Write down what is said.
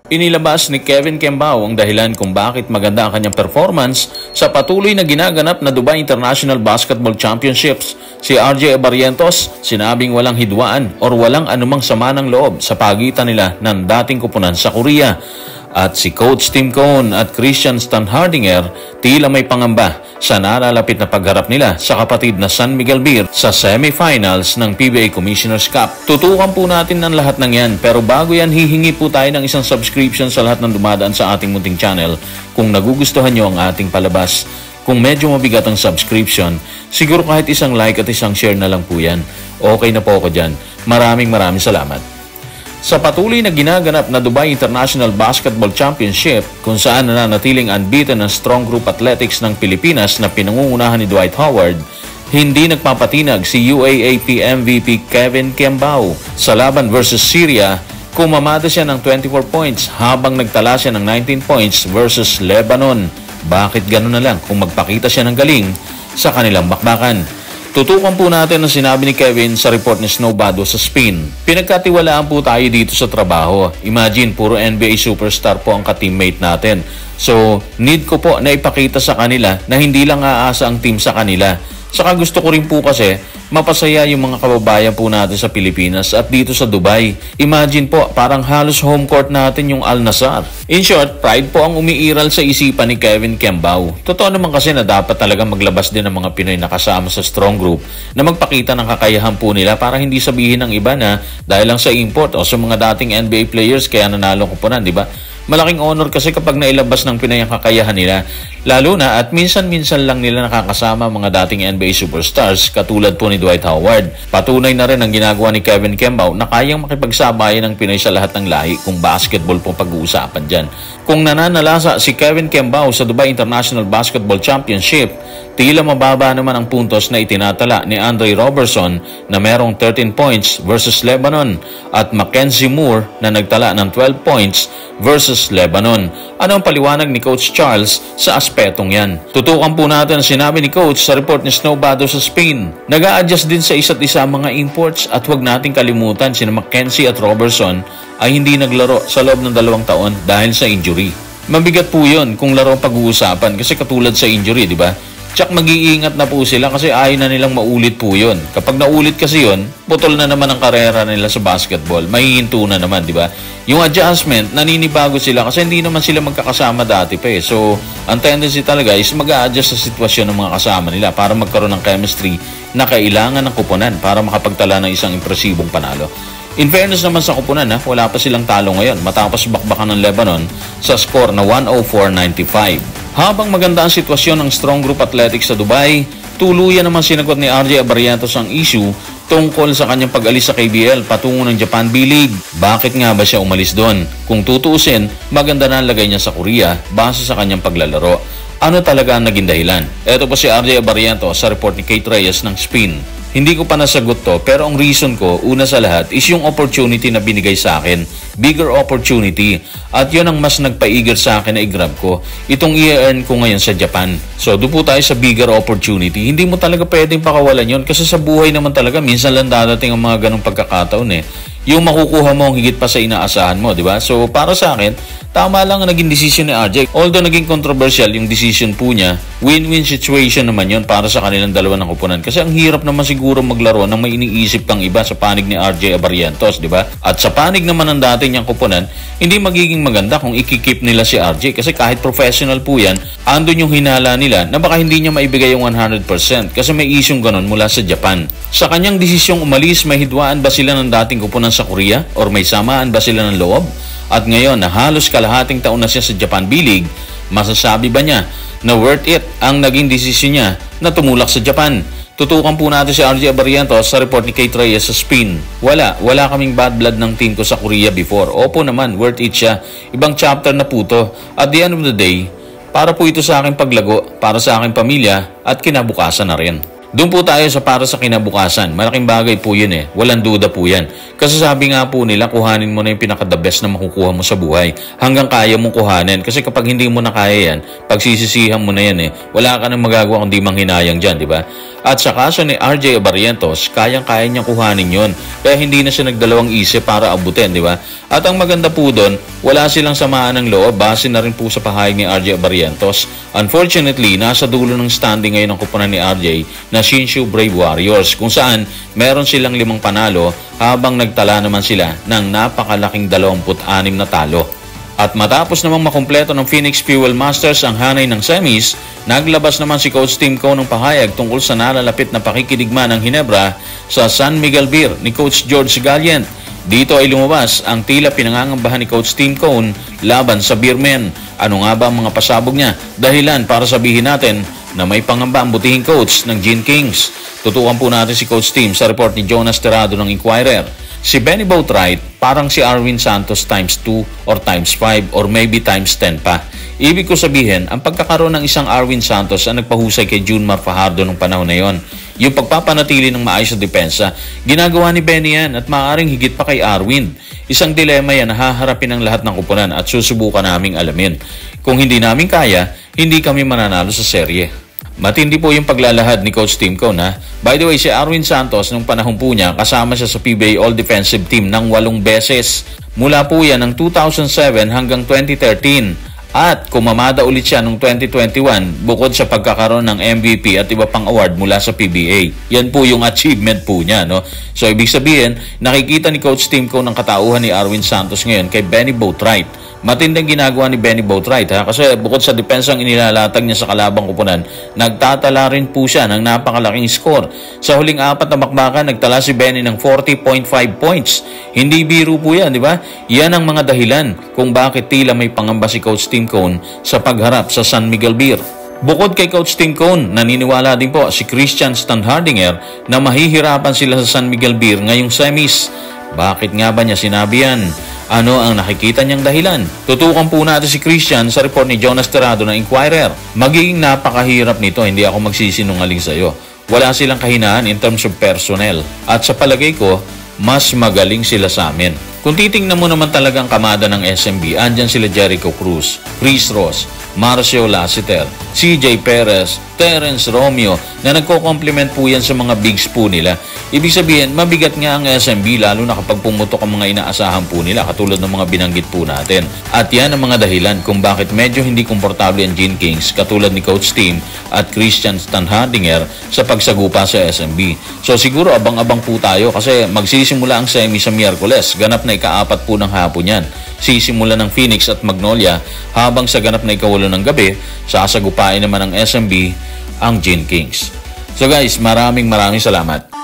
Inilabas ni Kevin Kembao ang dahilan kung bakit maganda ang kanyang performance sa patuloy na ginaganap na Dubai International Basketball Championships. Si RJ Barrientos sinabing walang hidwaan o walang anumang sama ng loob sa pagitan nila ng dating kupunan sa Korea. At si Coach Tim Cone at Christian Standhardinger tila may pangamba sa nalalapit na pagharap nila sa kapatid na San Miguel Beer sa semifinals ng PBA Commissioner's Cup. Tutukan po natin ng lahat ng yan, pero bago yan hihingi po tayo ng isang subscription sa lahat ng dumadaan sa ating munting channel kung nagugustuhan nyo ang ating palabas. Kung medyo mabigat ang subscription, siguro kahit isang like at isang share na lang po yan. Okay na po ako dyan. Maraming salamat. Sa patuloy na ginaganap na Dubai International Basketball Championship kung saan nananatiling unbeaten ang strong group athletics ng Pilipinas na pinangungunahan ni Dwight Howard, hindi nagpapatinag si UAAP MVP Kevin Kembao. Sa laban versus Syria, kumamada siya ng 24 points habang nagtala siya ng 19 points versus Lebanon. Bakit gano'n na lang kung magpakita siya ng galing sa kanilang bakbakan? Tutukan po natin ang sinabi ni Kevin sa report ni Snowbado sa Spain. Pinagkatiwalaan po tayo dito sa trabaho. Imagine, puro NBA superstar po ang ka-teammate natin. So, need ko po na ipakita sa kanila na hindi lang aasa ang team sa kanila. Saka gusto ko rin po kasi mapasaya yung mga kababayan po natin sa Pilipinas at dito sa Dubai. Imagine po, parang halos home court natin yung Al Nassr. In short, pride po ang umiiral sa isipan ni Kevin Kembao. Totoo naman kasi na dapat talaga maglabas din ng mga Pinoy na kasama sa strong group na magpakita ng kakayahan po nila para hindi sabihin ng iba na dahil lang sa import o sa mga dating NBA players kaya nanalo kupunan, di ba? Malaking honor kasi kapag nailabas ng Pinay ang kakayahan nila. Lalo na at minsan-minsan lang nila nakakasama mga dating NBA superstars katulad po ni Dwight Howard. Patunay na rin ang ginagawa ni Kevin Kembao na kayang makipagsabayan ng Pinay sa lahat ng lahi kung basketball po pag-uusapan dyan. Kung nananalasa si Kevin Kembao sa Dubai International Basketball Championship, tila mababa naman ang puntos na itinatala ni Andre Robertson na merong 13 points versus Lebanon at Mackenzie Moore na nagtala ng 12 points versus Lebanon. Ano ang paliwanag ni Coach Charles sa aspetong yan? Tutukan po natin ang sinabi ni Coach sa report ni Snowbado sa Spain. Nag-a-adjust din sa isa't isa mga imports at huwag nating kalimutan sina Mackenzie at Robertson ay hindi naglaro sa loob ng 2 taon dahil sa injury. Mabigat po yun kung laro pag-uusapan kasi katulad sa injury, di ba? Tsak mag-iingat na po sila kasi ayaw na nilang maulit po yun. Kapag naulit kasi yun, putol na naman ang karera nila sa basketball. Mahihinto na naman, di ba? Yung adjustment, naninibago sila kasi hindi naman sila magkakasama dati pa eh. So, ang tendency talaga is mag-a-adjust sa sitwasyon ng mga kasama nila para magkaroon ng chemistry na kailangan ng kupunan para makapagtala ng isang impresibong panalo. In fairness naman sa kupunan, wala pa silang talo ngayon matapos bakbakan ng Lebanon sa score na 104-95. Habang maganda ang sitwasyon ng strong group athletics sa Dubai, tuluyan naman sinagot ni RJ Barrientos ang issue tungkol sa kanyang pag-alis sa KBL patungo ng Japan B-League. Bakit nga ba siya umalis doon? Kung tutuusin, maganda na ang lagay niya sa Korea base sa kanyang paglalaro. Ano talaga ang naging dahilan? Ito po si RJ Barrientos sa report ni Kate Reyes ng Spin. Hindi ko pa nasagot to, pero ang reason ko, una sa lahat, is yung opportunity na binigay sa akin. Bigger opportunity. At yun ang mas nagpa-eager sa akin na i-grab ko. Itong i-earn ko ngayon sa Japan. So, doon po tayo sa bigger opportunity. Hindi mo talaga pwedeng pakawalan yun. Kasi sa buhay naman talaga, minsan lang dadating ang mga ganong pagkakataon eh. Yung makukuha mo ang higit pa sa inaasahan mo, di ba? So, para sa akin, tama lang ang naging decision ni RJ. Although naging controversial yung decision po niya, win-win situation naman yun para sa kanilang dalawa ng kupunan. Kasi ang hirap naman siguro maglaro nang may iniisip kang iba sa panig ni RJ Barrientos, di ba? At sa panig naman ng dati niyang kupunan, hindi magiging maganda kung ikikip nila si RJ. Kasi kahit professional po yan, andun yung hinala nila na baka hindi niya maibigay yung 100% kasi may isyong ganun mula sa Japan. Sa kanyang desisyong umalis, may hidwaan ba sila ng dating kupunan sa Korea? Or may samaan ba sila ng loob? At ngayon na halos kalahating taon na siya sa Japan B-League, masasabi ba niya na worth it ang naging desisyon niya na tumulak sa Japan? Tutukan po natin si RJ Barrientos sa report ni Kate Reyes sa Spin. Wala kaming bad blood ng team ko sa Korea before. Opo naman, worth it siya. Ibang chapter na po to. At the end of the day, para po ito sa aking paglago, para sa aking pamilya at kinabukasan na rin. Doon po tayo sa para sa kinabukasan. Malaking bagay po yun eh. Walang duda po yan. Kasi sabi nga po nila, kuhanin mo na yung pinaka-the best na makukuha mo sa buhay. Hanggang kaya mong kuhanin. Kasi kapag hindi mo na kaya yan, pagsisisihan mo na yan eh. Wala ka nang magagawa kundi manghinayang dyan, di ba? At sa kaso ni RJ Barrientos, kayang-kaya niyang kuhanin yon. Kaya hindi na siya nagdalawang isip para abutin, di ba? At ang maganda po doon, wala silang samaan ng loob base na rin po sa pahayag ni RJ Barrientos. Unfortunately, nasa dulo ng standing ngayon ang kupunan ni RJ na Shinshu Brave Warriors kung saan meron silang 5 panalo habang nagtala naman sila ng napakalaking 26 na talo. At matapos namang makumpleto ng Phoenix Fuel Masters ang hanay ng semis, naglabas naman si Coach Tim Cone ng pahayag tungkol sa nalalapit na pakikidigma ng Ginebra sa San Miguel Beer ni Coach George Gallant. Dito ay lumabas ang tila pinangangambahan ni Coach Tim Cone laban sa Beermen. Ano nga ba ang mga pasabog niya? Dahilan para sabihin natin na may pangamba ang butihing coach ng Gene Kings. Tutukan po natin si Coach Tim sa report ni Jonas Terrado ng Inquirer. Si Benny Boatwright parang si Arwin Santos times 2 or times 5 or maybe times 10 pa. Ibig ko sabihin, ang pagkakaroon ng isang Arwin Santos ang nagpahusay kay Junmar Fajardo nung panahon na yon. Yung pagpapanatili ng maayos na depensa, ginagawa ni Benny yan at maaaring higit pa kay Arwin. Isang dilema yan na haharapin ng lahat ng kupunan at susubukan naming alamin. Kung hindi namin kaya, hindi kami mananalo sa serye. Matindi po yung paglalahad ni Coach Tim Cone, ha? By the way, si Arwin Santos nung panahon po niya, kasama siya sa PBA All-Defensive Team ng 8 beses. Mula po yan ng 2007 hanggang 2013. At kumamada ulit siya noong 2021 bukod sa pagkakaroon ng MVP at iba pang award mula sa PBA. Yan po yung achievement po niya, no? So, ibig sabihin, nakikita ni Coach Tim Cone ang katauhan ni Arwin Santos ngayon kay Benny Boatwright. Matindang ginagawa ni Benny Boatwright, ha? Kasi bukod sa depensang inilalatag niya sa kalabang kupunan, nagtatala rin po siya ng napakalaking score. Sa huling 4 na bakbakan, nagtala si Benny ng 40.5 points. Hindi biro po yan, di ba? Yan ang mga dahilan kung bakit tila may pangamba si Coach Tim Cone sa pagharap sa San Miguel Beer. Bukod kay Coach Tim Cone, naniniwala din po si Christian Standhardinger na mahihirapan sila sa San Miguel Beer ngayong semis. Bakit nga ba niya sinabi yan? Ano ang nakikita niyang dahilan? Tutukan po natin si Christian sa report ni Jonas Terrado ng Inquirer. Magiging napakahirap nito, hindi ako magsisinungaling sa iyo. Wala silang kahinaan in terms of personnel. At sa palagay ko, mas magaling sila sa amin. Kung titingnan mo naman talagang kamada ng SMB, andyan sila Jericho Cruz, Chris Ross, Marcio Lassiter, CJ Perez, Terence Romeo na nagko-complement po yan sa mga bigs po nila. Ibig sabihin, mabigat nga ang SMB lalo na kapag pumutok ang mga inaasahan po nila katulad ng mga binanggit po natin. At yan ang mga dahilan kung bakit medyo hindi komportable ang Gene Kings katulad ni Coach Tim at Christian Standhardinger sa pagsagupa sa SMB. So siguro abang-abang po tayo kasi magsisimula ang semi sa Miyerkules. Ganap na ika-4 po ng hapon yan. Sisimula ng Phoenix at Magnolia habang sa ganap na ika-8 ng gabi, sasagupain naman ng SMB ang Gene Kings. So guys, maraming salamat.